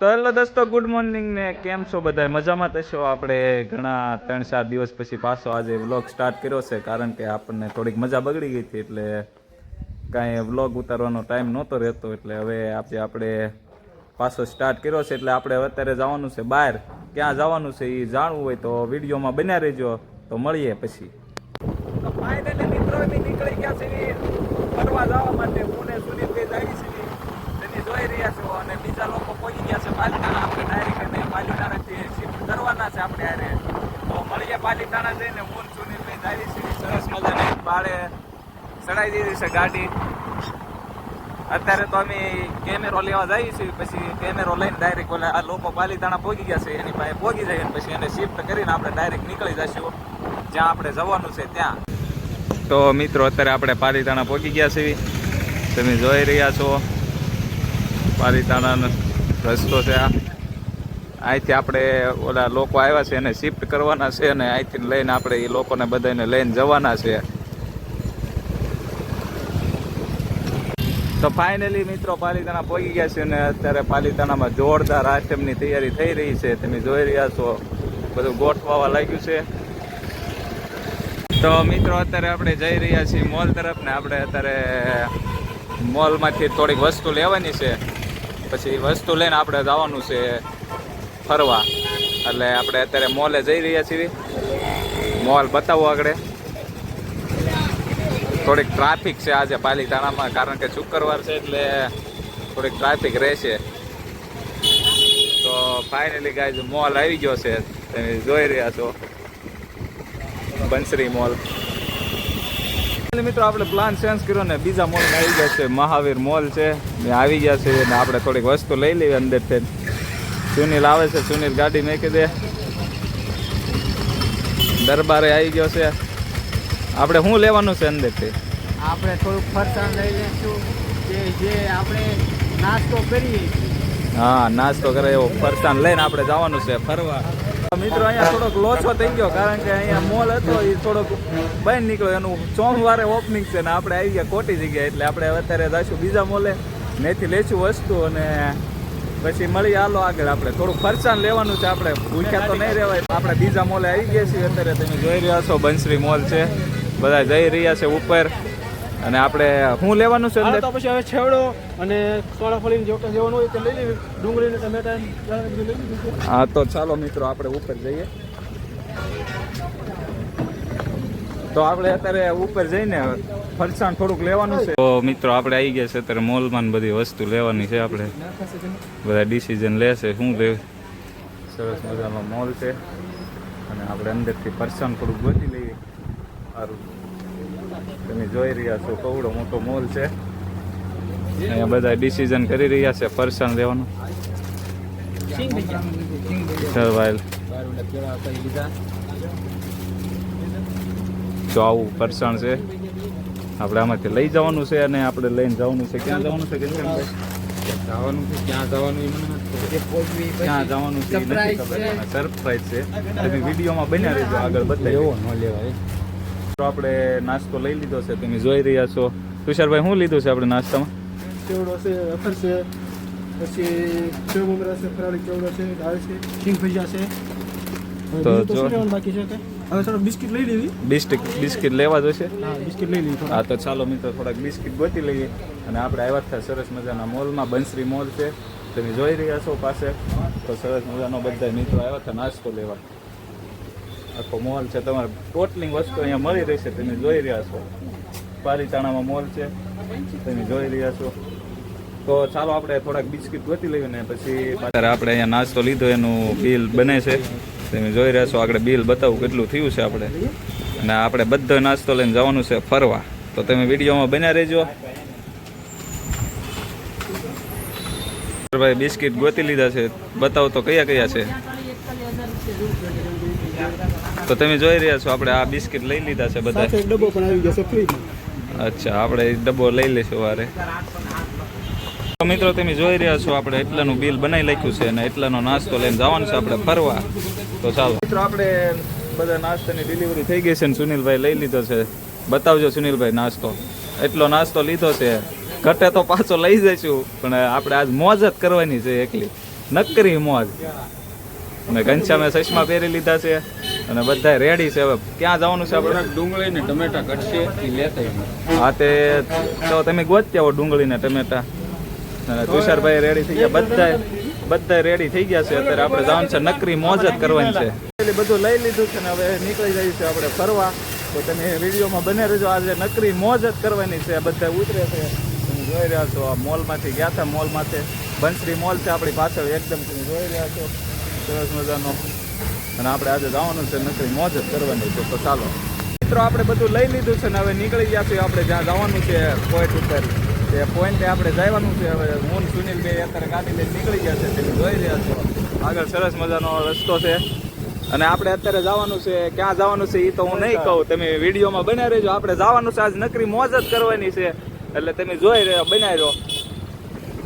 તો હેલો દોસ્તો, good morning ને કેમ છો બધા? મજામાં થશો? આપણે ઘણા 3-4 દિવસ પછી પાછો આજે વ્લોગ સ્ટાર્ટ કર્યો છે, કારણ કે આપણને થોડીક મજા બગડી ગઈ હતી, એટલે કાંઈ વ્લોગ ઉતારવાનો ટાઈમ નહોતો રહેતો. એટલે હવે આપણે પાછો સ્ટાર્ટ કર્યો છે. એટલે આપણે અત્યારે જવાનું છે બહાર. ક્યાં જવાનું છે એ જાણવું હોય તો વિડીયોમાં બન્યા રહેજો, તો મળીએ પછી. ફાઇનલી મિત્રો નીકળી ગયા છે ફરવા જવા માટે. પુણે સુધી આવી છે, તેની જોઈ રહ્યા છો, અને બીજા લોકો પહોંચી ગયા છે પાલીતાણા. આપણે ડાયરેક્ટ પાલીતાણાથી શિફ્ટ કરવાના છે આપણે યારે. તો મળીએ પાલીતાણા જઈને. હું સુનિલભાઈ જાય છે, સરસ મજાની બાળે ચડાવી દીધી છે ગાડી. અત્યારે તો અમે કેમેરો લેવા જઈએ છીએ, પછી કેમેરો લઈને ડાયરેક્ટ ઓલા આ લોકો પાલીતાણા પહોંચી ગયા છે એની પાસે પહોંચી જાય, પછી એને શિફ્ટ કરીને આપણે ડાયરેક્ટ નીકળી જઈશું જ્યાં આપણે જવાનું છે ત્યાં. તો મિત્રો અત્યારે આપણે પાલીતાણા પહોંચી ગયા છીએ. તમે જોઈ રહ્યા છો પાલીતાણાનો રસ્તો છે આ. અહીંથી આપણે ઓલા લોકો આવ્યા છે એને શિફ્ટ કરવાના છે, અને અહીંથી લઈને આપણે એ લોકોને બધાને લઈને જવાના છે. તો ફાઇનલી મિત્રો પાલીતાણા પહોંચી ગયા છે, અને અત્યારે પાલીતાણામાં જોરદાર આઈટમની તૈયારી થઈ રહી છે. તમે જોઈ રહ્યા છો બધું ગોઠવાવા લાગ્યું છે. તો મિત્રો અત્યારે આપણે જઈ રહ્યા છીએ મોલ તરફ, ને આપણે અત્યારે મોલમાંથી થોડીક વસ્તુ લેવાની છે, પછી વસ્તુ લઈને આપણે જવાનું છે ફરવા. એટલે આપણે અત્યારે મોલે જઈ રહ્યા છીએ. મોલ બતાવો આગળ. થોડીક ટ્રાફિક છે આજે પાલીતાણામાં, કારણ કે શુક્રવાર છે એટલે થોડીક ટ્રાફિક રહેશે. તો ફાઇનલી ગાઈઝ મોલ આવી ગયો છે, તમે જોઈ રહ્યા છો બંસરી મોલ. મિત્રો આપણે પ્લાન ચેન્જ કર્યો ને બીજા મોલમાં આવી ગયા છે. મહાવીર મોલ છે, આવી ગયા છે, અને આપણે થોડીક વસ્તુ લઈ લેવી અંદરથી. સુનિલ આવે છે, સુનિલ ગાડી મેકી દે. દરબારે આવી ગયો છે. આપણે શું લેવાનું છે અંદરથી? આપણે થોડુંક ફરસાણ લઈ લઈશું, જે આપણે નાસ્તો કરીએ. હા, નાસ્તો કરે એવો ફરસાણ લઈને આપણે જવાનું છે ફરવા. મિત્રો અહીંયા થોડોક લોચો થઈ ગયો, કારણ કે અહીંયા મોલ હતો એ થોડોક બંધ નીકળ્યો. એનું સોમવારે ઓપનિંગ છે ને આપણે આવી ગયા ખોટી જગ્યાએ. એટલે આપણે અત્યારે જઈશું બીજા મોલે, ત્યાંથી લઈશું વસ્તુ, અને પછી મળી હાલો આગળ. આપણે થોડુંક ફરસાણ લેવાનું છે, આપણે ભૂખ્યા તો નહીં રહેવાય. આપણે બીજા મોલે આવી ગયા છીએ. અત્યારે તમે જોઈ રહ્યા છો બંસરી મોલ છે, બધા જઈ રહ્યા છે ઉપર. અને આપણે શું લેવાનું છે અંદર? તો પછી હવે છેવડો અને સોડા ફળીને જો લેવાનું હોય તો લઈ લેવી, ડુંગળી ને ટમેટા લઈ લીધું. હા, તો ચાલો મિત્રો આપણે ઉપર જઈએ. તો આપણે અત્યારે ઉપર જઈને ફરસાણ થોડુંક લેવાનું છે. તો મિત્રો આપણે આવી ગયા છે અત્યારે મોલમાં, બધી વસ્તુ લેવાની છે. આપણે બધા ડિસિઝન લેશે શું લેવું. સરસ મજાનો મોલ છે, અને આપણે અંદરથી ફરસાણ થોડુંક ગોતી લઈએ. સારું, તમે જોઈ રહ્યા છો કવડો મોટો મોલ છે. અહીંયા બધા ડિસિઝન કરી રહ્યા છે ફરસાણ લેવાનું. જો આવું ફરસાણ છે, આપણે આમાંથી લઈ જવાનું છે, અને આપણે લઈને જવાનું છે. ક્યાં જવાનું છે? જવાનું છે ક્યાં જવાનું છે સરપ્રાઈઝ છે. તમે વિડીયોમાં બન્યા રહેજો, આગળ બતાવ્યો ન લેવાય. તો આપણે નાસ્તો લઈ લીધો છે, તમે જોઈ રહ્યા છો. તુષારભાઈ શું લીધું છે આપણે નાસ્તામાં? ચેવડો છે, વેફર છે, પછી સેવ મમરા છે, ફરાળી ચેવડો છે, દાળ છે, સિંગ ભજીયા છે. તો જો બાકી છે હવે થોડો બિસ્કિટ લઈ લેવી. બિસ્કિટ લેવા જોઈશે? હા, બિસ્કિટ લઈ લેવી. હા, તો ચાલો મિત્રો થોડાક બિસ્કિટ ગોતી લઈએ. અને આપણે આવ્યા હતા સરસ મજાના મોલમાં. બંસરી મોલ છે, તમે જોઈ રહ્યા છો પાસે. તો સરસ મજાનો બધા મિત્રો આવ્યા હતા નાસ્તો લેવા. આખો મોલ છે, તમારે ટોટલિંગ વસ્તુ અહીંયા મળી રહેશે. તમે જોઈ રહ્યા છો પાલીતાણામાં મોલ છે, તમે જોઈ રહ્યા છો. તો ચાલો આપણે થોડાક બિસ્કિટ ગોતી લઈએ, ને પછી અત્યારે આપણે અહીંયા નાસ્તો લીધો એનું બિલ બને છે. તમે જોઈ રહ્યા છો, આગળ બિલ બતાવું કેટલું થયું છે આપણે. અને આપણે બધો નાસ્તો લઈને જવાનું છે ફરવા, તો તમે વિડીયોમાં બન્યા રહેજો. ભાઈ બિસ્કિટ ગોતી લીધા છે, બતાવો તો કયા કયા છે. તો તમે જોઈ રહ્યા છો આપણે આ બિસ્કિટ લઈ લીધા છે બધા. ડબ્બો પણ આવી ગયો છે ફ્રીમાં. અચ્છા, આપણે ડબ્બો લઈ લઈશું વારે. તો મિત્રો તમે જોઈ રહ્યા છો આપણે એટલાનું બિલ બનાવી લખ્યું છે, અને એટલાનો નાસ્તો લઈને જવાનું છે આપણે ફરવા. તો ચાલો મિત્રો, આપણે બધા નાસ્તાની ડિલિવરી થઈ ગઈ છે, ને સુનિલભાઈ લઈ લીધો છે. બતાવજો સુનિલભાઈ નાસ્તો. એટલો નાસ્તો લીધો છે, ઘટે તો પાછો લઈ જઈશું, પણ આપણે આજ મોજ જ કરવાની છે એકલી. નકરી મોજ. અને ઘનશ્યામે ચશ્મા પહેરી લીધા છે અને બધા રેડી છે. હવે ક્યાં જવાનું છે આપણે? ડુંગળી ને ટમેટા કટશે એ લેતા આવીએ. હા તે તો તમે ગોત્યા હો ડુંગળી ને ટમેટા. અને તુષારભાઈ રેડી થઈ ગયા, બધા રેડી થઈ ગયા છે. અત્યારે આપણે જવાનું છે, નકરી મોજ જ કરવાની છે. એટલે બધું લઈ લીધું છે ને હવે નીકળી જાય છે આપણે ફરવા. તો તમે વિડીયોમાં બને રહેજો. આજે નકરી મોજ જ કરવાની છે. બધા ઉતરે છે, તમે જોઈ રહ્યા છો. આ મોલમાંથી ગયા હતા, મોલમાંથી બંસરી મોલ છે આપણી પાછળ એકદમ, તમે જોઈ રહ્યા છો, સરસ મજાનો. અને આપણે આજે જવાનું છે, નકરી મોજ જ કરવાની છે. તો ચાલો મિત્રો, આપણે બધું લઈ લીધું છે ને હવે નીકળી ગયા છીએ આપણે જ્યાં જવાનું છે પોઈન્ટ ઉપર. તે પોઈન્ટે આપણે જવાનું છે. હવે હું સુનિલ બે અત્યારે ગાડી લઈને નીકળી ગયા છે, તમે જોઈ રહ્યા છો. આગળ સરસ મજાનો રસ્તો છે. અને આપણે અત્યારે જવાનું છે, ક્યાં જવાનું છે એ તો હું નહીં કહું, તમે વિડીયોમાં બનાવી રહેજો. આપણે જવાનું છે આજ નકરી મોજ જ કરવાની છે, એટલે તમે જોઈ રહ્યો, બનાવી રહ્યો.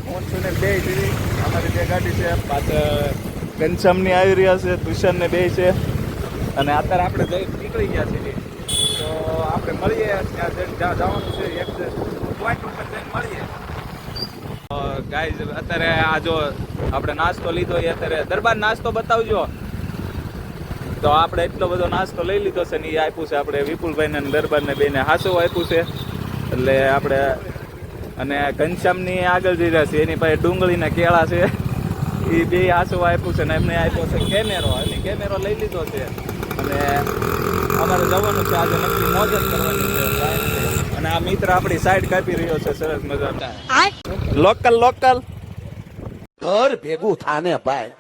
હું સુનિલ બે ટીવી, અમારી બે ગાડી છે, પાછળ ઘનશ્યામની આવી રહ્યા છે, તુષારને બે છે. અને અત્યારે આપણે નીકળી ગયા છીએ. તો આપણે મળીએ ત્યાં જવાનું છે, એક પોઈન્ટ ઉપર જઈને મળીએ. ગાઈઝ અત્યારે આ જો આપણે નાસ્તો લીધો એ અત્યારે દરબાર નાસ્તો બતાવજો. તો આપણે એટલો બધો નાસ્તો લઈ લીધો છે ને એ આપ્યું છે આપણે વિપુલભાઈને અને દરબારને બેને હાસું આપ્યું છે. એટલે આપણે અને ઘનશ્યામની આગળ જઈ રહ્યા છે, એની પાસે ડુંગળીના કેળા છે, એ બે હાસું આપ્યું છે. ને એમને આપ્યો છે કેમેરો, અને કેમેરો લઈ લીધો છે. અને અમારે જવાનું છે આજે, નકરી મોજ જ કરવાની છે. અને આ મિત્ર આપણી સાઈડ કાપી રહ્યો છે સરસ મજાનો. લોકલ ઘર ભેગું થાને ભાઈ.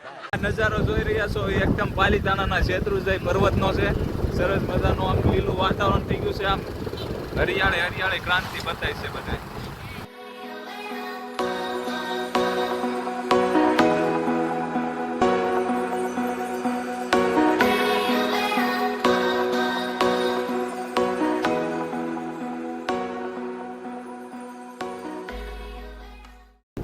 નજારો જોઈ રહ્યા છો એકદમ પાલીતાણાના શેત્રુંજય પર્વતનો છે. સરસ મજાનું આમ લીલું વાતાવરણ થઈ ગયું છે. આમ હરિયાળી ક્રાંતિ બતાય છે બધા.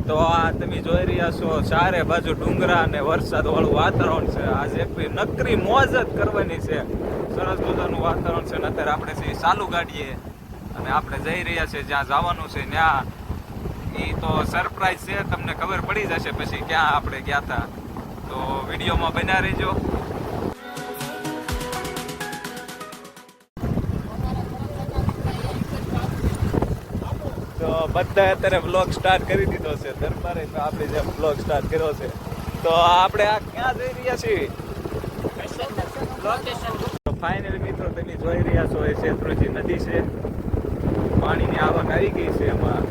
તો આ તમે જોઈ રહ્યા છો ચારે બાજુ ડુંગરા અને વરસાદ વાળું વાતાવરણ છે. આજે એક નકરી મોજ જ કરવાની છે. સરસ મજાનું વાતાવરણ છે. અને અત્યારે આપણે છે ચાલુ ગાડીએ અને આપણે જઈ રહ્યા છે જ્યાં જવાનું છે ત્યાં. એ તો સરપ્રાઈઝ છે, તમને ખબર પડી જશે પછી ક્યાં આપણે ગયા હતા. તો વિડીયોમાં બન્યા રહેજો. તો બધા અત્યારે બ્લોગ સ્ટાર્ટ કરી દીધો છે. દરબારે તો આપણે જેમ બ્લોગ સ્ટાર્ટ કર્યો છે. તો આપણે આ ક્યાં જઈ રહ્યા છીએ? ફાઇનલી મિત્રો તમે જોઈ રહ્યા છો એ શેત્રુંજી નદી છે. પાણીની આવક આવી ગઈ છે એમાં.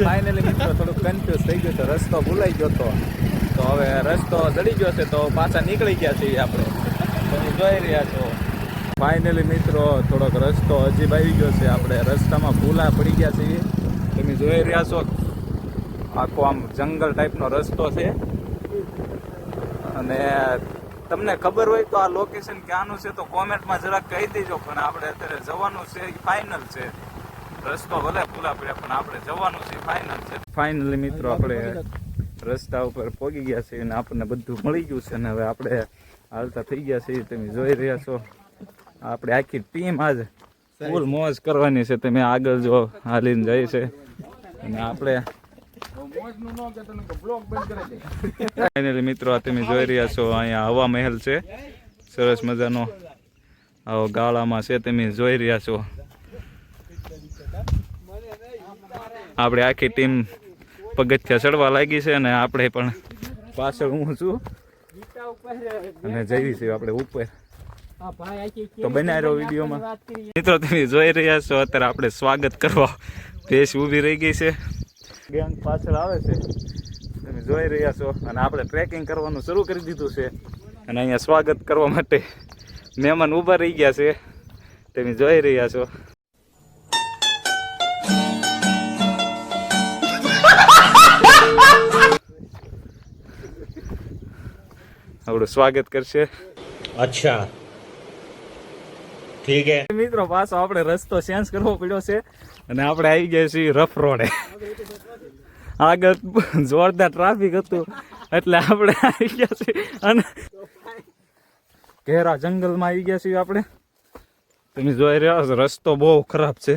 ફાઇનલી મિત્રો થોડુંક કન્ફ્યુઝ થઈ ગયું છે, રસ્તો ભૂલાઈ ગયો હતો. તો હવે રસ્તો ચડી ગયો છે, તો પાછા નીકળી ગયા છીએ આપણે. તમે જોઈ રહ્યા છો ફાઇનલી મિત્રો થોડોક રસ્તો અજીબ આવી ગયો છે. આપણે રસ્તામાં ભૂલા પડી ગયા છીએ. તમે જોઈ રહ્યા છો આખો આમ જંગલ ટાઈપનો રસ્તો છે. અને તમને ખબર હોય તો આ લોકેશન ક્યાંનું છે તો કોમેન્ટમાં જરાક કહી દેજો. પણ આપણે અત્યારે જવાનું છે, એ ફાઇનલ છે. રસ્તો ભલે ભૂલા પડ્યા પણ આપણે જવાનું છે, ફાઇનલ છે. ફાઇનલી મિત્રો આપણે રસ્તા ઉપર પહોંચી ગયા છીએ અને આપણને બધું મળી ગયું છે. અને હવે આપણે હાલતા થઈ ગયા છીએ. તમે જોઈ રહ્યા છો આપણે આખી ટીમ આજ ફૂલ મોજ કરવાની છે. તમે આગળ જો હાલીને જાય છે અને આપણે ફાઇનલી મિત્રો તમે જોઈ રહ્યા છો અહીંયા હવા મહેલ છે સરસ મજાનો. આવો ગાળામાં છે, તમે જોઈ રહ્યા છો. આપણે આખી ટીમ પગથિયા ચડવા લાગી છે અને આપણે પણ પાછળ હું છું અને જઈએ છીએ આપણે ઉપર. તો બનાવી રહ્યો વિડીયોમાં. મિત્રો તમે જોઈ રહ્યા છો અત્યારે આપણે સ્વાગત કરવા ભેંસ ઊભી રહી ગઈ છે. ગેંગ પાછળ આવે છે, તમે જોઈ રહ્યા છો. અને આપણે ટ્રેકિંગ કરવાનું શરૂ કરી દીધું છે. અને અહીંયા સ્વાગત કરવા માટે મહેમાન ઊભા રહી ગયા છે, તમે જોઈ રહ્યા છો. આપણું સ્વાગત કરશે. અચ્છા ઠીક હે મિત્રો પાછો આપણે રસ્તો ચેન્જ કરવો પડ્યો છે અને આપણે આવી ગયા છીએ રફ રોડે. આગળ જોરદાર ટ્રાફિક હતું એટલે આપણે આવી ગયા છીએ અને ઘેરા જંગલમાં આવી ગયા છીએ આપણે. તમે જોઈ રહ્યા છો રસ્તો બહુ ખરાબ છે.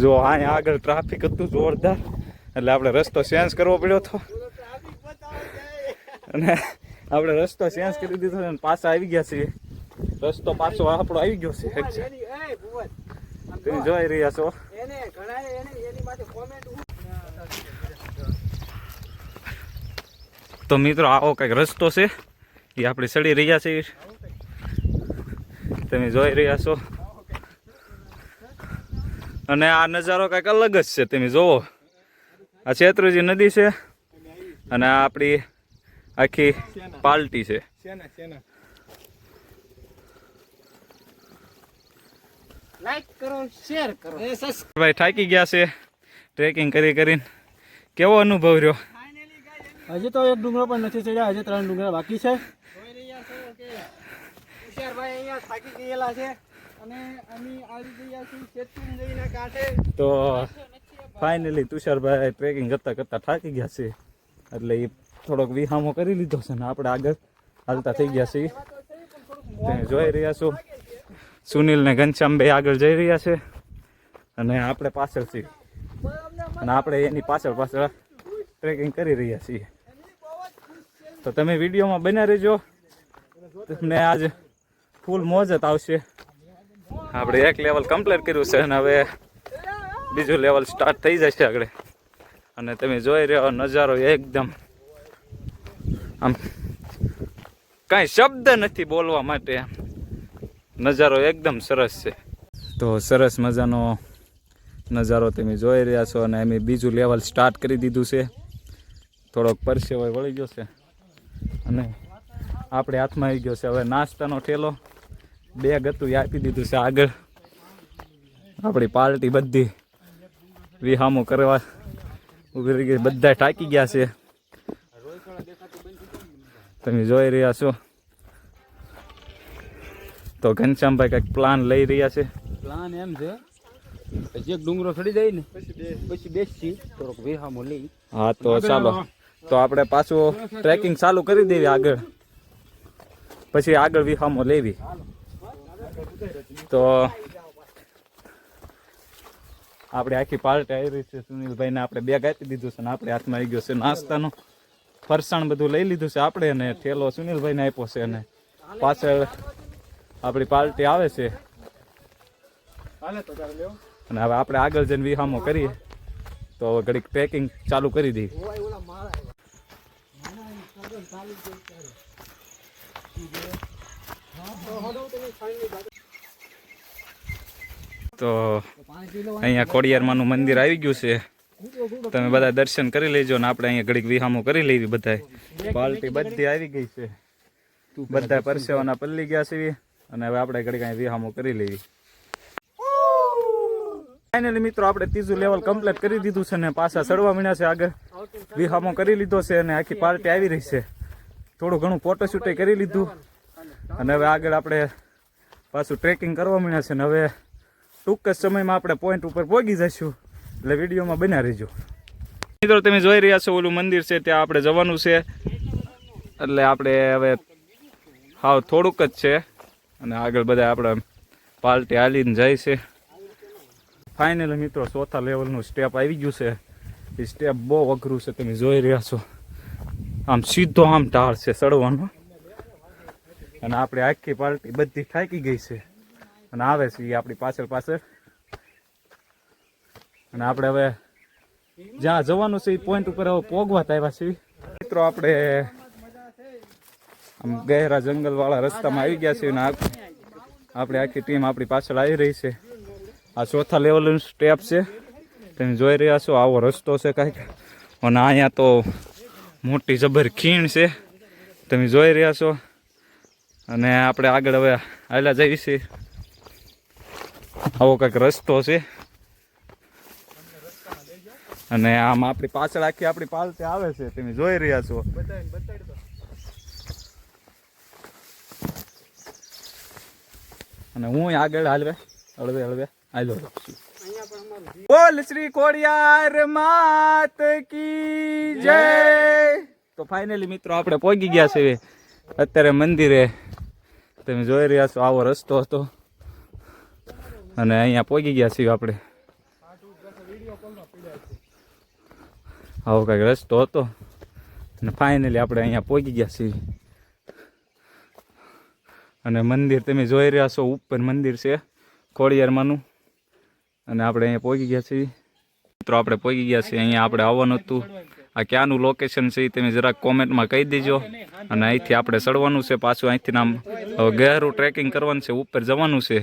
જો અહીંયા આગળ ટ્રાફિક હતું જોરદાર, એટલે આપણે રસ્તો ચેન્જ કરવો પડ્યો હતો અને આપણે રસ્તો ચેન્જ કરી દીધો અને પાછા આવી ગયા છીએ. રસ્તો પાછો આપણો આવી ગયો છે. તમે જોઈ રહ્યા છો. તો મિત્રો આવો કંઈક રસ્તો છે, એ આપણે ચડી રહ્યા છીએ. તમે જોઈ રહ્યા છો અને આ નજારો કંઈક અલગ જ છે. તમે જોવો, આ શેત્રુંજી નદી છે અને આ આપણી આખી પાલટી છે. લાઈક કરો, શેર કરો. ભાઈ થાકી ગયા છે ટ્રેકિંગ કરી કરીને. કેવો અનુભવ રહ્યો? હજી તો એક ડુંગરો પણ નથી ચડ્યા, હજી 3 ડુંગરા બાકી છે. ભાઈ અહીંયા થાકી ગયેલા છે અને અમે આવી ગયા છીએ શેત્રુંજીના કાંઠે. તો ફાઇનલી તુષારભાઈ ટ્રેકિંગ કરતા કરતા થાકી ગયા છે, એટલે એ થોડોક વિહામો કરી લીધો છે ને આપણે આગળ હાલતા થઈ ગયા છીએ. તમે જોઈ રહ્યા છો સુનિલ ને ઘનશ્યામભાઈ આગળ જઈ રહ્યા છે અને આપણે પાછળ છીએ અને આપણે એની પાછળ પાછળ ટ્રેકિંગ કરી રહ્યા છીએ. તો તમે વિડીયોમાં બન્યા રહેજો, તમને આજ ફૂલ મોજ જ આવશે. આપણે એક લેવલ કમ્પ્લીટ કર્યું છે અને હવે બીજું લેવલ સ્ટાર્ટ થઈ જશે આગળ. અને તમે જોઈ રહ્યો નજારો એકદમ આમ કાંઈ શબ્દ નથી બોલવા માટે. નજારો એકદમ સરસ છે. તો સરસ મજાનો નજારો તમે જોઈ રહ્યા છો અને અમે બીજું લેવલ સ્ટાર્ટ કરી દીધું છે. થોડોક પરસેવો વળી ગયો છે અને આપણે હાથમાં આવી ગયો છે હવે નાસ્તાનો ઠેલો. બેગ હતું એ આપી દીધું છે આગળ. આપણી પાર્ટી બધી વિહામો કરવા ઉભી રહી ગઈ, બધા થાકી ગયા છે. તમે જોઈ રહ્યા છો. તો ઘનશ્યામભાઈ કંઈક પ્લાન લઈ રહ્યા છે. પ્લાન એમ છે જે ડુંગરો ચડી જાય ને પછી બેસી થોડોક વિહામો લઈ. હા તો ચાલો, તો આપણે પાછું ટ્રેકિંગ ચાલુ કરી દેવી આગળ, પછી આગળ વિહામો લેવી. તો આપણે આખી પાર્ટી આવી રહી છે. સુનિલભાઈને આપણે બેગ આપી દીધું છે અને આપણે હાથમાં આવી ગયો છે નાસ્તાનો. ફરસાણ બધું લઈ લીધું છે આપણે અને થેલો સુનિલભાઈને આપ્યો છે અને પાછળ આપણી પાર્ટી આવે છે અને હવે આપણે આગળ જઈને વિહામો કરીએ. તો હવે ઘડીક ટ્રેકિંગ ચાલુ કરી દઈએ. તો અહીંયા ખોડિયારમાંનું મંદિર આવી ગયું છે. તમે બધા દર્શન કરી લેજો ને આપણે અહીંયા ઘડીક વિહામો કરી લેવી. બધાય પાર્ટી બધી આવી ગઈ છે, બધા પરસેવાના પલ્લી ગયા છે અને હવે આપણે ઘડીક અહીંયા વિહામો કરી લેવી. ફાઇનલી મિત્રો આપણે ત્રીજું લેવલ કમ્પ્લીટ કરી દીધું છે ને પાછા ચડવા મળ્યા છે આગળ. વિહામો કરી લીધો છે અને આખી પાર્ટી આવી રહી છે. થોડું ઘણું ફોટોશૂટ કરી લીધું અને હવે આગળ આપણે પાછું ટ્રેકિંગ કરવા મળ્યા છે ને હવે ટૂંક જ સમયમાં આપણે પોઈન્ટ ઉપર પહોંચી જઈશું, એટલે વિડીયોમાં બન્યા રહેજો. મિત્રો તમે જોઈ રહ્યા છો ઓલું મંદિર છે ત્યાં આપણે જવાનું છે, એટલે આપણે હવે હાવ થોડુંક જ છે અને આગળ બધા આપણે પાર્ટી હાલીને જાય છે. ફાઇનલી મિત્રો ચોથા લેવલનું સ્ટેપ આવી ગયું છે. એ સ્ટેપ બહુ અઘરું છે, તમે જોઈ રહ્યા છો. આમ સીધો આમ ઢાળ છે ચડવાનો અને આપણે આખી પાર્ટી બધી થાકી ગઈ છે અને આવે છે એ આપણી પાછળ પાછળ. અને આપણે હવે જ્યાં જવાનું છે એ પોઈન્ટ ઉપર હવે પોગવા આવ્યા છીએ. મિત્રો આપણે આમ ગહેરા જંગલવાળા રસ્તામાં આવી ગયા છીએ અને આપણે આખી ટીમ આપણી પાછળ આવી રહી છે. આ ચોથા લેવલનું સ્ટેપ છે, તમે જોઈ રહ્યા છો. આવો રસ્તો છે કાંઈક અને અહીંયા તો મોટી જબર ખીણ છે, તમે જોઈ રહ્યા છો. અને આપણે આગળ હવે હાલ્યા જઈએ છીએ. આવો કંઈક રસ્તો છે અને આમ આપણી પાછળ આખી આપણી પાલટી આવે છે, તમે જોઈ રહ્યા છો. અને હું આગળ હળવે હાલ્યો છું. બોલ શ્રી ખોડિયાર માત કી જય. તો ફાઇનલી મિત્રો આપણે પહોંચી ગયા છે અત્યારે મંદિરે. તમે જોઈ રહ્યા છો આવો રસ્તો હતો અને અહીંયા પહોંચી ગયા છીએ આપણે. આવો કંઈક રસ્તો હતો અને ફાઇનલી આપણે અહીંયા પહોંચી ગયા છીએ. અને મંદિર તમે જોઈ રહ્યા છો ઉપર મંદિર છે ખોડિયારમાંનું અને આપણે અહીંયા પહોંચી ગયા છીએ. મિત્રો આપણે પહોંચી ગયા છીએ. અહીંયા આપણે આવવાનું હતું. આ ક્યાંનું લોકેશન છે એ તમે જરાક કોમેન્ટમાં કહી દેજો. અને અહીંથી આપણે ચડવાનું છે પાછું. અહીંથી નામ હવે ગહેરું ટ્રેકિંગ કરવાનું છે, ઉપર જવાનું છે.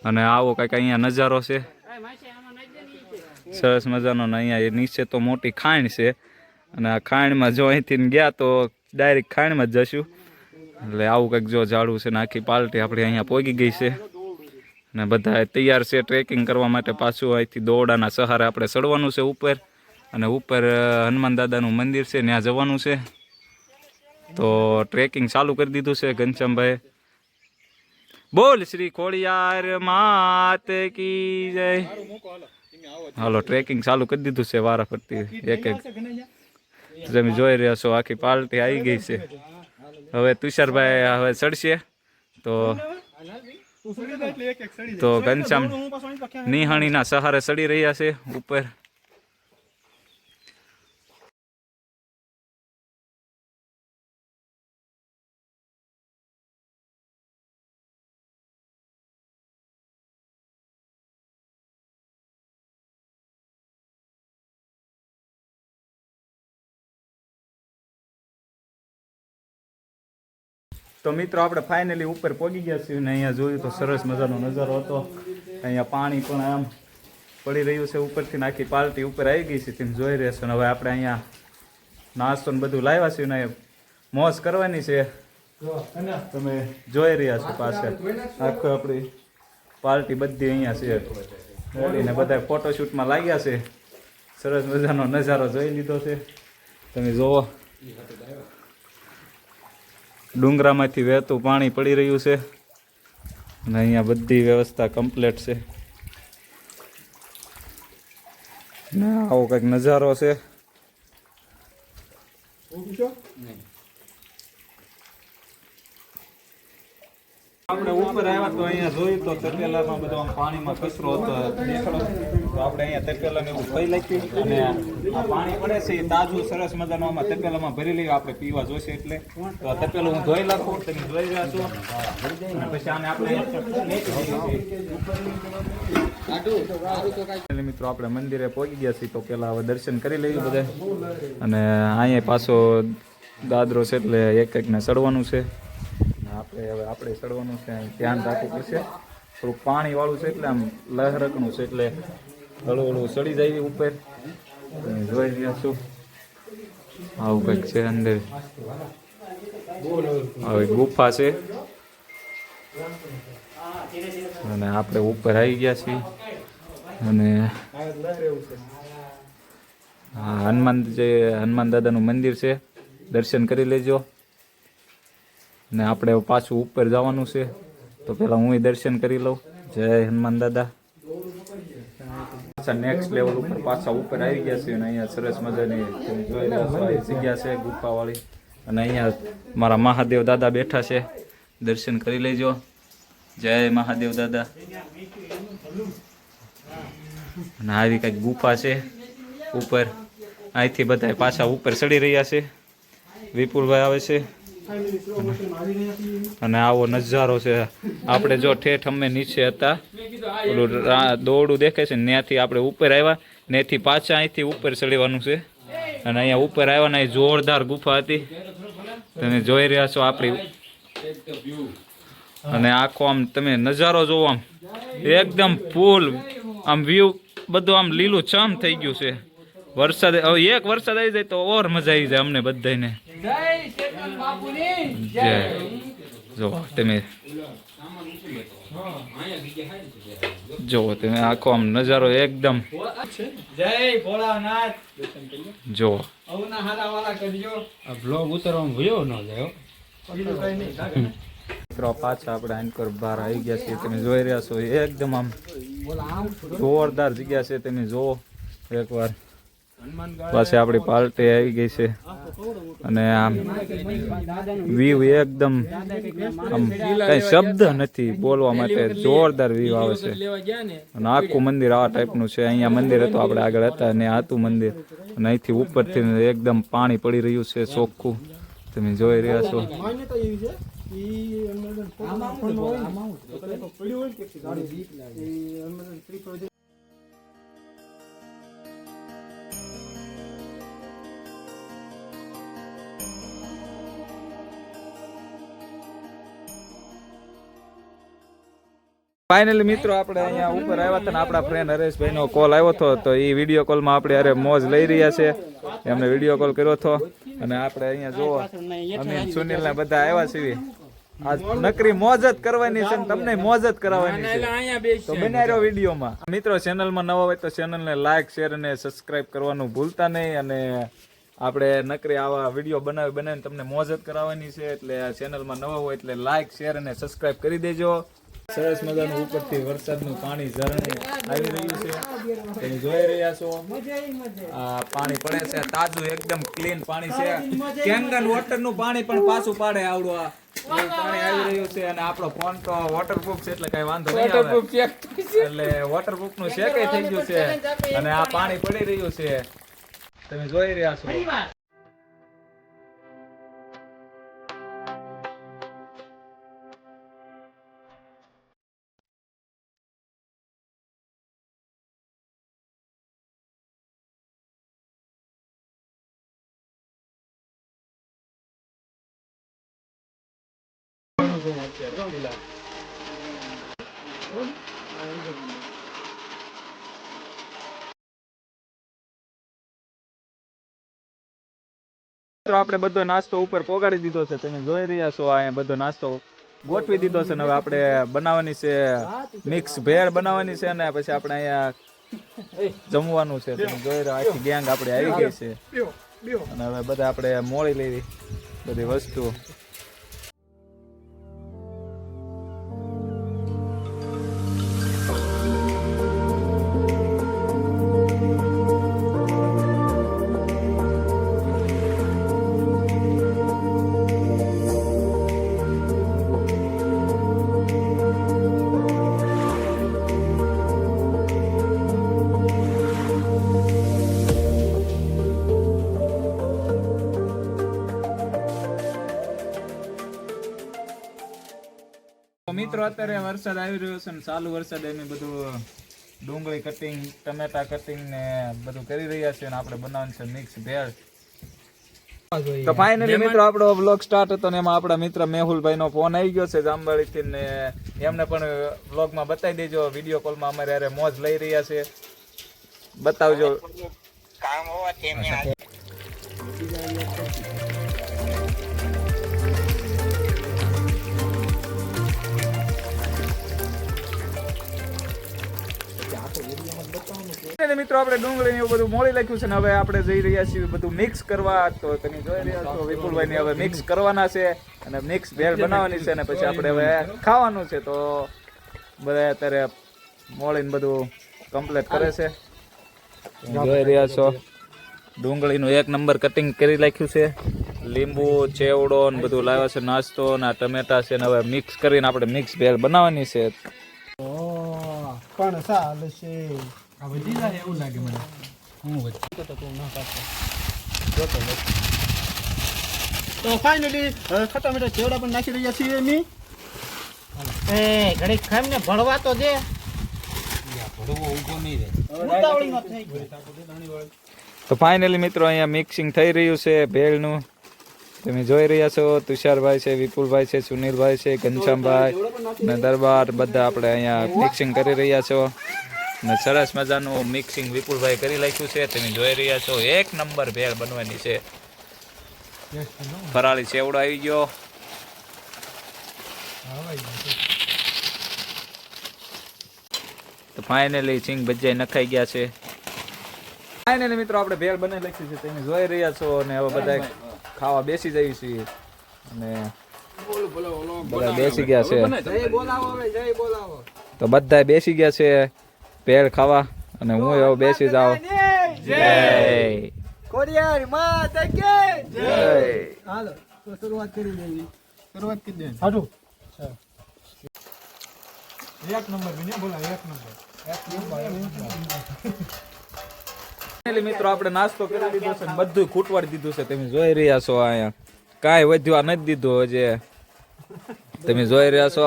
અને આવો કંઈક અહીંયા નજારો છે સરસ મજાનો. ને અહીંયા નીચે તો મોટી ખાણ છે અને આ ખાણમાં જો અહીંથી ગયા તો ડાયરેક્ટ ખાણમાં જ જશું. એટલે આવું કંઈક જો ઝાડું છે ને આખી પાર્ટી આપણી અહીંયા પહોંચી ગઈ છે ને બધા તૈયાર છે ટ્રેકિંગ કરવા માટે. પાછું અહીંથી દોરડાના સહારે આપણે ચડવાનું છે ઉપર. અને ઉપર હનુમાન દાદાનું મંદિર છે ત્યાં જવાનું છે. તો ટ્રેકિંગ ચાલુ કરી દીધું છે ઘનશ્યામભાઈ. બોલ શ્રી ખોડિયાર માત કી જય. હાલો ટ્રેકિંગ ચાલુ કરી દીધું છે વારા ફરતી એક એક. તમે જોઈ રહ્યા છો આખી પાર્ટી આવી ગઈ છે. હવે તુષારભાઈ હવે ચડશે તો ઘનશ્યામ નિહાણીના સહારે ચડી રહ્યા છે ઉપર. તો મિત્રો આપણે ફાઇનલી ઉપર પહોંચી ગયા છીએ ને અહીંયા જોયું તો સરસ મજાનો નજારો હતો. અહીંયા પાણી પણ આમ પડી રહ્યું છે ઉપરથી. આખી પાર્ટી ઉપર આવી ગઈ છે તમે જોઈ રહ્યા છો. ને હવે આપણે અહીંયા નાસ્તો ને બધું લાવ્યા છીએ ને મોજ કરવાની છે. તમે જોઈ રહ્યા છો પાછળ આખું આપણી પાર્ટી બધી અહીંયા છે ને બધા ફોટોશૂટમાં લાગ્યા છે. સરસ મજાનો નજારો જોઈ લીધો છે તમે જોવો. ડુંગરામાંથી વહેતું પાણી પડી રહ્યું છે અને અહીંયા બધી વ્યવસ્થા કમ્પ્લીટ છે ને આવો કંઈક નજારો છે. આપણે ઉપર આવ્યા તો અહીંયા જોયું તો તપેલામાં બધો આમ પાણીમાં કચરો હતો દેખાડો. તો આપણે અહીંયા તપેલાને એવું ખાઈ નાખ્યું અને આ પાણી પડે છે એ તાજું સરસ મજાનું આમાં તપેલામાં ભરી લઈએ. આપણે પીવા જોઈશે એટલે તો આ તપેલું હું ધોઈ નાખું. તમે જોઈ રહ્યા છો અને પછી આને આપણે મિત્રો આપણે મંદિરે પહોંચી ગયા છીએ. તો પેલા હવે દર્શન કરી લઈએ બધા. અને અહીંયા પાછો દાદરો છે એટલે એક એકને ચડવાનું છે. આપણે ચડવાનું છે. ધ્યાન રાખવું પડશે. થોડુંક પાણી વાળું છે એટલે આમ લહેરકનું છે એટલે હળવું હળવું ચડી જાય ઉપર. જોઈ રહ્યા છો આવું કંઈક છે અંદર. હવે ગુફા છે અને આપણે ઉપર આવી ગયા છીએ. અને હા હનુમાન દાદાનું મંદિર છે, દર્શન કરી લેજો. ને આપણે પાછું ઉપર જવાનું છે તો પેલા હું દર્શન કરી લઉં. જય હનુમાન દાદા. પાછા નેક્સ્ટ લેવલ ઉપર પાછા ઉપર આવી ગયા છે અને અહીંયા સરસ મજાની જોઈ રહ્યા છો જગ્યા છે ગુફાવાળી. અને અહીંયા મારા મહાદેવ દાદા બેઠા છે, દર્શન કરી લેજો. જય મહાદેવ દાદા. અને આવી કંઈક ગુફા છે ઉપર. અહીંથી બધા પાછા ઉપર ચડી રહ્યા છે. વિપુલભાઈ આવે છે અને આવો નજારો છે. આપણે જો ઠેઠ અમે નીચે હતા ઓલું દોરડું દેખાય છે ને ત્યાંથી આપણે ઉપર આવ્યા ને એથી પાછા અહીંથી ઉપર ચડવાનું છે. અને અહીંયા ઉપર આવ્યા ને જોરદાર ગુફા હતી તમે જોઈ રહ્યા છો આપણી. અને આખો આમ તમે નજારો જોવો આમ એકદમ ફૂલ આમ વ્યૂ બધું આમ લીલું છમ થઈ ગયું છે. વરસાદ હવે એક વરસાદ આવી જાય તો ઓર મજા આવી જાય અમને બધાને. જય જો તમે જો તમે આખો આમ નજારો એકદમ. જય ભોળાનાથ. જો આ બ્લોગ ઉતારવામાં ભયો ન જાય. મિત્રો પાછા આપણે આનકોર બહાર આવી ગયા છીએ. તમે જોઈ રહ્યા છો એકદમ આમ જોરદાર જગ્યા છે. તમે જુઓ એકવાર. પાછી આપણી પાર્ટી આવી ગઈ છે અને આમ વ્યૂ એકદમ આમ કઈ શબ્દ નથી બોલવા માટે. જોરદાર વ્યૂ આવે છે અને આખું મંદિર આવા ટાઈપનું છે. અહીંયા મંદિર હતું આપણે આગળ હતા અને આ હતું મંદિર અને અહીંથી ઉપરથી એકદમ પાણી પડી રહ્યું છે ચોખ્ખું. તમે જોઈ રહ્યા છો. માન્યતા એવી છે ઈ હનુમાન પડ્યું હોય કે ગાડી એ હનુમાન શ્રીફળ ફાઇનલી મિત્રો આપણે અહીંયા ઉપર આવ્યા હતા ને આપણા ફ્રેન્ડ હરેશભાઈ નો કોલ આવ્યો હતો તો એ વિડીયો કોલમાં આપણે અરે મોજ લઈ રહ્યા છે. એમને વિડીયો કોલ કર્યો હતો અને આપણે અહીંયા જુઓ અમીન સુનિલ ને બધા આવ્યા છીએ. આજ નકરી મોજ જ કરવાની છે ને તમને મોજ જ કરાવવાની છે. તો બનાવી રહ્યો વિડીયોમાં. મિત્રો ચેનલમાં નવા હોય તો ચેનલને લાઈક શેર અને સબસ્ક્રાઇબ કરવાનું ભૂલતા નહીં. અને આપણે નકરી આવા વિડીયો બનાવીને તમને મોજ જ કરાવવાની છે. એટલે આ ચેનલમાં નવા હોય એટલે લાઈક શેર અને સબસ્ક્રાઇબ કરી દેજો. સરસ મજાનું ઉપરથી વરસાદનું પાણી ઝરણે આવી રહ્યું છે. તમે જોઈ રહ્યા છો આ પાણી પડે છે તાજું એકદમ ક્લીન પાણી છે. કેંગન વોટરનું પાણી પણ પાછું પાડે આવડું આ એવું પાણી આવી રહ્યું છે. અને આપણો ફોન તો વોટરપ્રૂફ છે એટલે કઈ વાંધો નહીં આવે. એટલે વોટરપ્રૂફ નું શેકાઈ થઈ ગયું છે અને આ પાણી પડી રહ્યું છે. તમે જોઈ રહ્યા છો. આપણે બધો નાસ્તો ઉપર પોગાડી દીધો છે. તમે જોઈ રહ્યા છો અહીંયા બધો નાસ્તો ગોઠવી દીધો છે. હવે આપણે બનાવવાની છે મિક્સ ભેળ બનાવવાની છે અને પછી આપણે અહીંયા જમવાનું છે. તમે જોઈ રહ્યા આખી ગેંગ આપણે આવી ગઈ છે અને હવે બધા આપણે મોળી લેવી બધી વસ્તુ. મિત્રો અત્યારે વરસાદ આવી રહ્યો છે ને ચાલુ વરસાદ અમે બધું ડુંગળી કટિંગ ટમેટા કટિંગ ને બધું કરી રહ્યા છે અને આપણે બનાવવાનું છે મિક્સ ભેળ. તો ફાઇનલી મિત્રો આપણો વ્લોગ સ્ટાર્ટ હતો ને એમાં આપણા મિત્ર મેહુલભાઈ નો ફોન આવી ગયો છે જામવાડી થી ને એમને પણ વ્લોગમાં બતાવી દેજો. વિડીયો કોલમાં અમારે અરે મોજ લઈ રહ્યા છે. બતાવજો. મિત્રો આપણે ડુંગળી એવું બધું મોળી નાખ્યું છે ને હવે આપણે જઈ રહ્યા છીએ બધું મિક્સ કરવા. તો તમે જોઈ રહ્યા છો વિપુલભાઈ ને હવે મિક્સ કરવાના છે અને મિક્સ ભેળ બનાવવાની છે અને પછી આપણે હવે ખાવાનું છે. તો બધા અત્યારે મોળીને બધું કમ્પ્લીટ કરે છે. જોઈ રહ્યા છો ડુંગળીનું એક નંબર કટિંગ કરી નાખ્યું છે. લીંબુ ચેવડો ને બધું લાવ્યા છે નાસ્તો ને ટમેટા છે ને હવે મિક્સ કરીને આપણે મિક્સ ભેળ બનાવવાની છે. પણ ચાલે છે એવું લાગે મને. તો ફાઇનલી ખટા મીઠા ચેવડા પણ નાખી રહ્યા છીએ અમે. ઘડીક ખાઈ ને ભળવા તો દે. તો ફાઇનલી મિત્રો અહીંયા મિક્સિંગ થઈ રહ્યું છે ભેળનું. તમે જોઈ રહ્યા છો તુષારભાઈ છે, વિપુલભાઈ છે, સુનિલભાઈ છે, ઘનશ્યામભાઈ ને દરબાર બધા આપણે અહીંયા મિક્સિંગ કરી રહ્યા છો ને સરસ મજાનું મિક્સિંગ વિપુલભાઈ કરી નાખ્યું છે. તમે જોઈ રહ્યા છો એક નંબર ભેળ બનવાની છે. ફરાળી ચેવડો આવી ગયો. તો ફાઇનલી સિંગ ભજીયા નખાઈ ગયા છે. ફાઇનલી મિત્રો આપણે ભેળ બનાવી નાખી છે. તમે જોઈ રહ્યા છો અને હવે બધા ખાવા બેસી જઈએ છીએ અને બધા બેસી ગયા છે. જય બોલાવો હવે, જય બોલાવો. તો બધા બેસી ગયા છે પેડ ખાવા અને હું એવો બેસી જાઉં. જય ખોડિયાર માતા કે જય. હાલો તો શરૂઆત કરી દેવી. શરૂઆત કરી દેવી. હાટુ એક નંબર બને બોલા એક નંબર. ફાઇનલી મિત્રો આપણે નાસ્તો કરી દીધો છે ને બધું ખૂટવાડી દીધું છે. તમે જોઈ રહ્યા છો અહીંયા કાંઈ વધ્યું નથી દીધું હજી. તમે જોઈ રહ્યા છો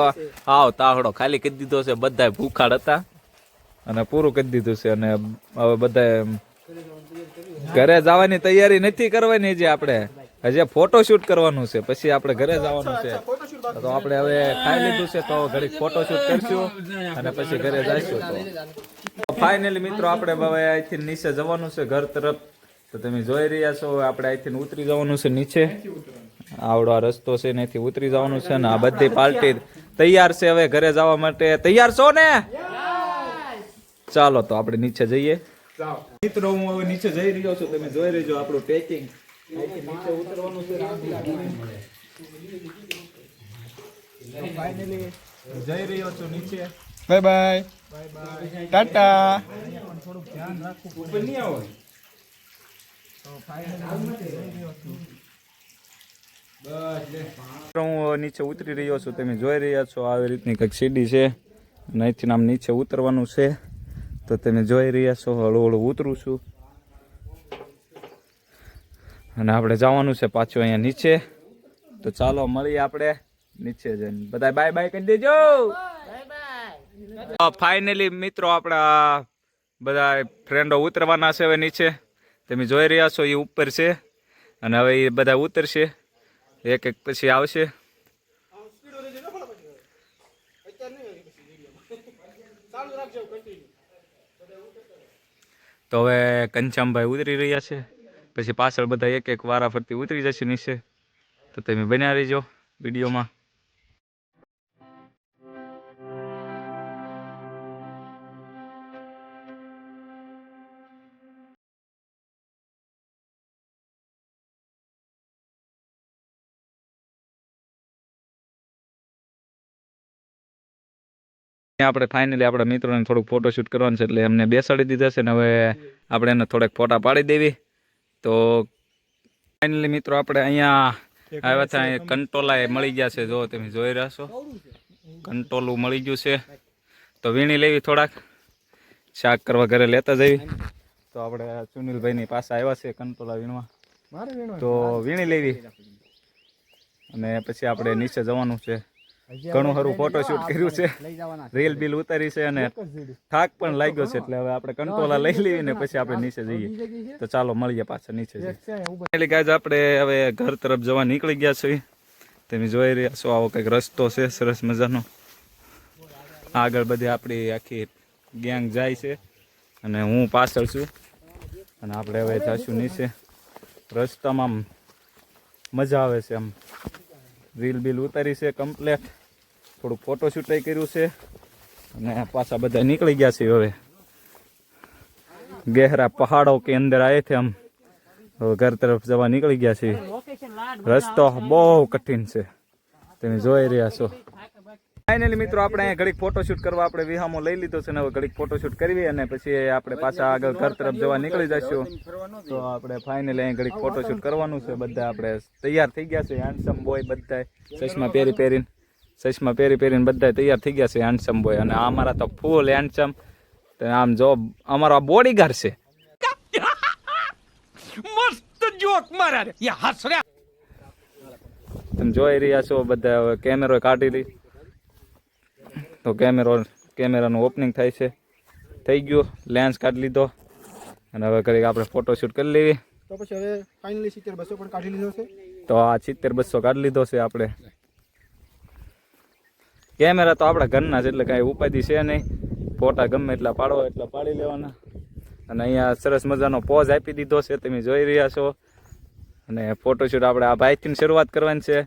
આવ તાહડો ખાલી કરી દીધો છે. બધા ભૂખાડ હતા અને પૂરું કરી દીધું છે અને હવે બધા ઘરે જવાની તૈયારી નથી કરવાની. હજી આપણે હજી ફોટોશૂટ કરવાનું છે પછી આપણે ઘરે જવાનું છે. તો આપણે હવે ખાઈ લીધું છે તો ઘડીક ફોટોશૂટ કરશું અને પછી ઘરે જઈશું. તો ફાઇનલી મિત્રો આપણે હવે અહીંથી નીચે જવાનું છે ઘર તરફ. તો તમે જોઈ રહ્યા છો આપણે અહીંથી ઉતરી જવાનું છે નીચે. આવડો આ રસ્તો છે ને અહીંથી ઉતરી જવાનું છે ને આ બધી પાર્ટી તૈયાર છે હવે ઘરે જવા માટે. તૈયાર છો ને? ચાલો તો આપણે નીચે જઈએ. મિત્રો હું હવે નીચે જઈ રહ્યો છું. તમે જોઈ રહેજો આપણું પેકિંગ. નીચે ઉતરવાનું છે. ફાઇનલી જઈ રહ્યો છું નીચે. Bye bye Tata. થોડુંક ધ્યાન રાખવું ઉપર નહીં આવો. હું નીચે ઉતરી રહ્યો છું. તમે જોઈ રહ્યા છો આવી રીતની કંઈક સીડી છે અને અહીંથી આમ નીચે ઉતરવાનું છે. તો તમે જોઈ રહ્યા છો હળવું હળવું ઉતરું છું અને આપણે જવાનું છે પાછું અહીંયા નીચે. તો ચાલો મળીએ આપણે નીચે જઈને. બધા બાય બાય કરી દેજો. ફાઇનલી મિત્રો આપણા બધા ફ્રેન્ડો ઉતરવાના છે હવે નીચે. તમે જોઈ રહ્યા છો એ ઉપર છે અને હવે એ બધા ઉતરશે એક એક પછી આવશે. તો હવે કંચામભાઈ ઉતરી રહ્યા છે પછી પાછળ બધા એક એક વારા ફરતી ઉતરી જશે નીચે. તો તમે બન્યા રહીજો વિડીયોમાં. આપણે ફાઇનલી આપણા મિત્રોને થોડુંક ફોટોશૂટ કરવાનું છે એટલે એમને બેસાડી દીધા છે ને હવે આપણે એને થોડાક ફોટા પાડી દેવી. તો ફાઇનલી મિત્રો આપણે અહીંયા આવ્યા હતા. અહીંયા કંટોલા એ મળી ગયા છે. જો તમે જોઈ રહ્યા છો કંટોલું મળી ગયું છે. તો વીણી લેવી થોડાક શાક કરવા ઘરે લેતા જવી. તો આપણે સુનિલભાઈની પાસે આવ્યા છે કંટોલા વીણવા. તો વીણી લેવી અને પછી આપણે નીચે જવાનું છે. ઘણું સારું ફોટોશૂટ કર્યું છે. રીલ બિલ ઉતારી છે અને થાક પણ લાગ્યો છે એટલે હવે આપણે કંટોલા લઈ લેવી ને પછી આપણે નીચે જઈએ. તો ચાલો મળીએ પાછા નીચે જઈએ. ગાઈઝ આપણે હવે ઘર તરફ જવા નીકળી ગયા છીએ. તમે જોઈ રહ્યા છો આવો કંઈક રસ્તો છે સરસ મજાનો. આગળ બધી આપણી આખી ગેંગ જાય છે અને હું પાછળ છું અને આપણે હવે જઈશું નીચે. રસ્તામાં આમ મજા આવે છે. આમ રીલ બિલ ઉતારી છે કમ્પ્લેટ. થોડુંક ફોટોશૂટ કર્યું છે અને પાછા બધા નીકળી ગયા છે. હવે ગહેરા પહાડો કે અંદર આए थे हम. હવે ઘર તરફ જવા નીકળી ગયા છે. રસ્તો બહુ કઠિન છે તમે જોઈ રહ્યા છો. ફાઇનલી મિત્રો આપણે અહીંયા ઘડીક ફોટોશૂટ કરવા આપણે વિહામો લઈ લીધો છે ને હવે ઘડીક ફોટોશૂટ કરવી અને પછી આપણે પાછા આગળ ઘર તરફ જવા નીકળી જઈશું. તો આપણે ફાઇનલી અહીંયા ઘડીક ફોટોશૂટ કરવાનું છે. બધા આપણે તૈયાર થઈ ગયા છે. હેન્ડસમ બોય બધા ચશ્મા પહેરીને બધા તૈયાર થઈ ગયા છે હેન્ડસમ બોય. અને અમારા તો ફૂલ હેન્ડસમ. આમ જો અમારો બોડીગાર્ડ છે. मस्त जोक मारा ये हंस रहा. તમે જોઈ રહ્યા છો બધા. હવે કેમેરો કાઢી લી તો કેમેરાનું ઓપનિંગ થાય છે. થઈ ગયું. લેન્સ કાઢી લીધો અને હવે કરીએ આપણે ફોટોશૂટ કરી લેવી. તો પછી હવે ફાઇનલી 70-200 પણ કાઢી લીધો છે. તો આ 70-200 કાઢી લીધો છે આપણે. કેમેરા તો આપણા ઘરના છે એટલે કાંઈ ઉપાધિ છે નહીં. ફોટા ગમે એટલા પાડો એટલા પાડી લેવાના. અને અહીંયા સરસ મજાનો પોઝ આપી દીધો છે તમે જોઈ રહ્યા છો. અને ફોટોશૂટ આપણે આ ભાઈથી શરૂઆત કરવાની છે.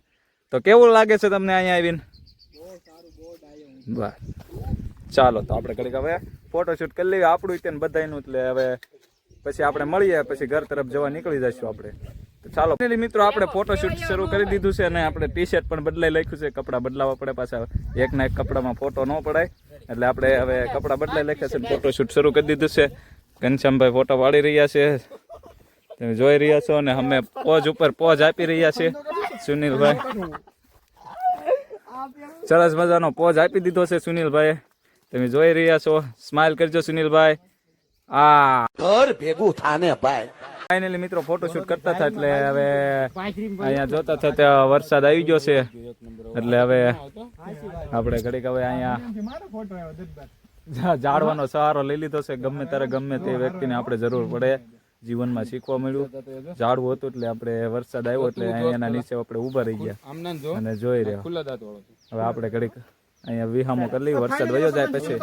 તો કેવું લાગે છે તમને અહીંયા આવીને? બસ ચાલો તો આપણે ઘડીક હવે ફોટોશૂટ કરી લઈએ આપણું ત્યાં બધાનું. એટલે હવે પછી આપણે મળીએ પછી ઘર તરફ જવા નીકળી જઈશું આપણે. તો ચાલો મિત્રો આપણે ફોટોશૂટ શરૂ કરી દીધું છે અને આપણે ટી શર્ટ પણ બદલાઈ લખ્યું છે. કપડાં બદલાવવા પડે પાછા, એકના એક કપડામાં ફોટો ન પડાય એટલે આપણે હવે કપડાં બદલાઈ લખ્યા છે. ફોટોશૂટ શરૂ કરી દીધું છે. ઘનશ્યામભાઈ ફોટો પાડી રહ્યા છે, તમે જોઈ રહ્યા છો. અને અમે પોઝ ઉપર પોઝ આપી રહ્યા છે. સુનિલભાઈ સરસ મજાનો પોઝ આપી દીધો છે સુનિલભાઈ, તમે જોઈ રહ્યા છો. સ્માઇલ કરજો સુનિલભાઈ. ઘર ભેગું થાને ભાઈ. ફાઇનલી મિત્રો ફોટોશૂટ કરતા હતા એટલે હવે અહીંયા જોતા હતા ત્યાં વરસાદ આવી ગયો છે એટલે હવે આપણે ઘડીક હવે અહીંયા ઝાડવાનો સહારો લઈ લીધો છે. ગમે ત્યારે ગમે તે વ્યક્તિને આપણે જરૂર પડે, જીવનમાં શીખવા મળ્યું. ઝાડવું હતું એટલે આપણે વરસાદ આવ્યો એટલે એના નીચે આપણે ઊભા રહી ગયા અને જોઈ રહ્યા. હવે આપણે ઘડીક અહીંયા વિહામો કરી લઈએ, વરસાદ વયો જાય પછી.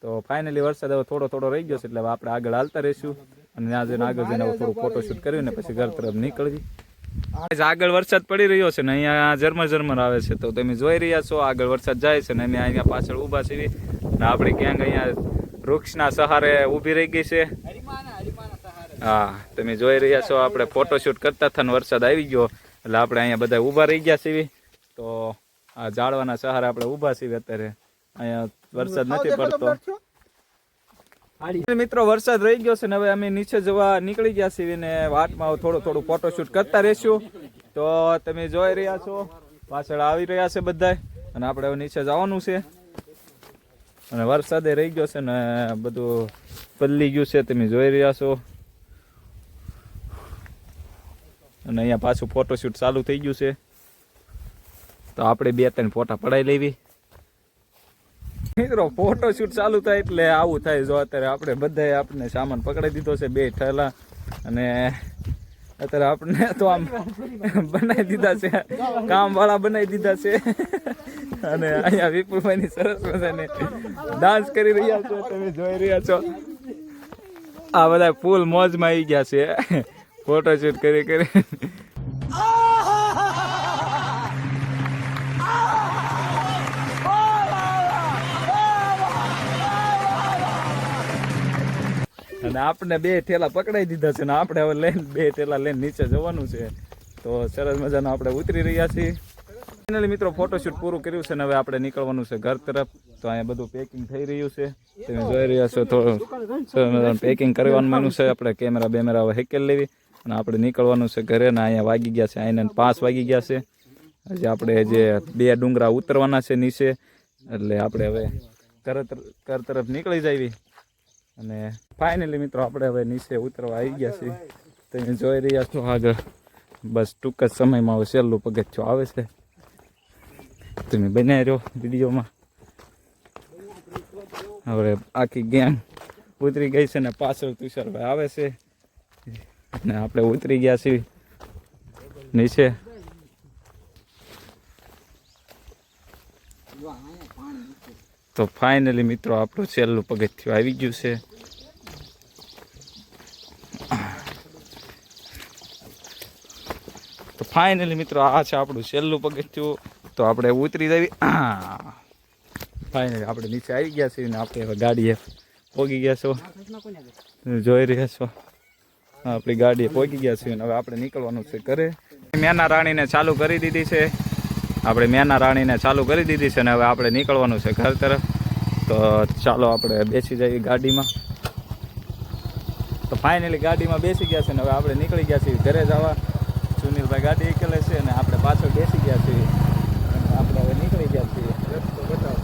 તો ફાઇનલી વરસાદ હવે થોડો થોડો રહી ગયો છે એટલે હવે આપણે આગળ હાલતા રહીશું અને ત્યાં જઈને આગળ જઈને થોડું ફોટોશૂટ કર્યું ને પછી ઘર તરફ નીકળવી. આગળ વરસાદ પડી રહ્યો છે ને અહીંયા ઝરમર આવે છે તો તમે જોઈ રહ્યા છો. આગળ વરસાદ જાય છે ને અમે અહીંયા પાછળ ઊભા છીએ ને આપણે ક્યાંક અહીંયા વૃક્ષના સહારે ઊભી રહી ગઈ છે. હા, તમે જોઈ રહ્યા છો. આપણે ફોટોશૂટ કરતા હતા ને વરસાદ આવી ગયો એટલે આપણે અહીંયા બધા ઊભા રહી ગયા છીએ. તો આ ઝાડવાના સહારે આપણે ઊભા છીએ અત્યારે. અહીંયા વરસાદ નથી પડતો મિત્રો, વરસાદ રહી ગયો છે ને હવે અમે નીચે જવા નીકળી ગયા છીએ ને વાટમાં થોડું ફોટોશૂટ કરતા રહીશું. તો તમે જોઈ રહ્યા છો પાછળ આવી રહ્યા છે બધા અને આપણે હવે નીચે જવાનું છે અને વરસાદે રહી ગયો છે ને બધું પલળી ગયું છે, તમે જોઈ રહ્યા છો. અને અહીંયા પાછું ફોટોશૂટ ચાલુ થઈ ગયું છે તો આપણે 2-3 ફોટા પડાવી લેવી. મિત્રો ફોટોશૂટ ચાલુ થાય એટલે આવું થાય. જો અત્યારે આપણે બધાએ આપણે સામાન પકડાઈ દીધો છે, 2 ઠેલા અને અત્યારે આપણે તો આમ બનાવી દીધા છે, કામવાળા બનાવી દીધા છે. અને અહીંયા વિપુલભાઈની સરસ મજાની ડાન્સ કરી રહ્યા છો, તમે જોઈ રહ્યા છો. આ બધા ફૂલ મોજમાં આવી ગયા છે ફોટોશૂટ કરી કરી. અને આપણે 2 ઠેલા પકડાઈ દીધા છે ને આપણે હવે લઈને 2 ઠેલા લઈને નીચે જવાનું છે. તો સરસ મજાનો આપણે ઉતરી રહ્યા છીએ. ફાઇનલી મિત્રો ફોટોશૂટ પૂરું કર્યું છે ને હવે આપણે નીકળવાનું છે ઘર તરફ. તો અહીંયા બધું પેકિંગ થઈ રહ્યું છે, તમે જોઈ રહ્યા છો. થોડું પેકિંગ કરવાનું માનું છે. આપણે કેમેરા બેમેરા હવે હેકેલ લેવી અને આપણે નીકળવાનું છે ઘરે. ને અહીંયા વાગી ગયા છે, અહીંયા 5 વાગી ગયા છે. હજી આપણે જે 2 ડુંગરા ઉતરવાના છે નીચે એટલે આપણે હવે ઘર તરફ નીકળી જઈએ. અને ફાઇનલી મિત્રો આપણે હવે નીચે ઉતરવા આવી ગયા છીએ, તમે જોઈ રહ્યા છો. આગળ બસ ટૂંક જ સમયમાં હવે છેલ્લું પગથિયું આવે છે, તમે બનાવી રહ્યો વિડીયોમાં. હવે આખી ગેંગ ઉતરી ગઈ છે ને પાછળ તુષારભાઈ આવે છે ને આપણે ઉતરી ગયા છીએ નીચે. તો ફાઇનલી મિત્રો આપણું છેલ્લું પગથિયું આવી ગયું છે. તો ફાઇનલી મિત્રો આ છે આપણું છેલ્લું પગથિયું. તો આપણે ઉતરી જવી. ફાઇનલી આપણે નીચે આવી ગયા છીએ ને આપણે હવે ગાડીએ પહોંચી ગયા છો, જોઈ રહ્યા છો. આપણી ગાડીએ પહોંચી ગયા છીએ હવે આપણે નીકળવાનું છે ઘરે. મેના રાણીને ચાલુ કરી દીધી છે, આપણે મેના રાણીને ચાલુ કરી દીધી છે ને હવે આપણે નીકળવાનું છે ઘર તરફ. તો ચાલો આપણે બેસી જઈએ ગાડીમાં. તો ફાઇનલી ગાડીમાં બેસી ગયા છે ને હવે આપણે નીકળી ગયા છીએ ઘરે જવા. સુનિલભાઈ ગાડી એકલે છે ને આપણે પાછળ બેસી ગયા છીએ અને આપણે હવે નીકળી ગયા છીએ. રસ્તો બતાવો.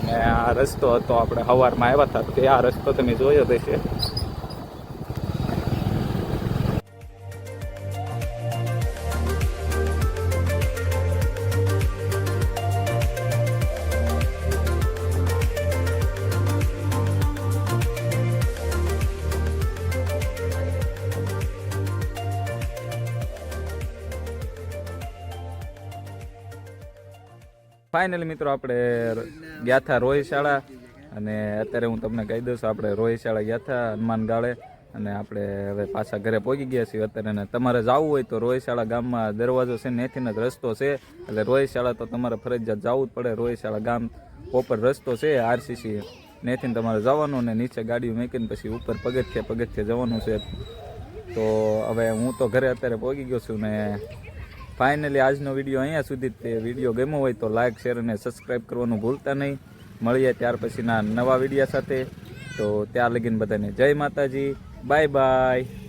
અને આ રસ્તો હતો આપણે સવારમાં આવ્યા હતા તે આ રસ્તો તમે જોયો હશે. ફાઇનલી મિત્રો આપણે ગયા હતા રોહિશાળા અને અત્યારે હું તમને કહી દઉં છું આપણે રોહિશાળા ગયા હતા હનુમાન ગાળે અને આપણે હવે પાછા ઘરે પહોંચી ગયા છીએ અત્યારે. અને તમારે જવું હોય તો રોહિશાળા ગામમાં દરવાજો છે ને એથી જ રસ્તો છે એટલે રોહિશાળા તો તમારે ફરજિયાત જવું જ પડે. રોહિશાળા ગામ ઉપર રસ્તો છે RCC નેથી તમારે જવાનું ને નીચે ગાડીઓ મૂકીને પછી ઉપર પગથિયે જવાનું છે. તો હવે હું તો ઘરે અત્યારે પહોંચી ગયો છું ને ફાઇનલી આજનો વિડીયો અહીંયા સુધી જ તે વિડીયો ગમ્યો હોય તો લાઇક શેર અને સબસ્ક્રાઈબ કરવાનું ભૂલતા નહીં. મળીએ ત્યાર પછીના નવા વિડીયો સાથે. તો ત્યાં લગીને બધાને જય માતાજી, બાય બાય.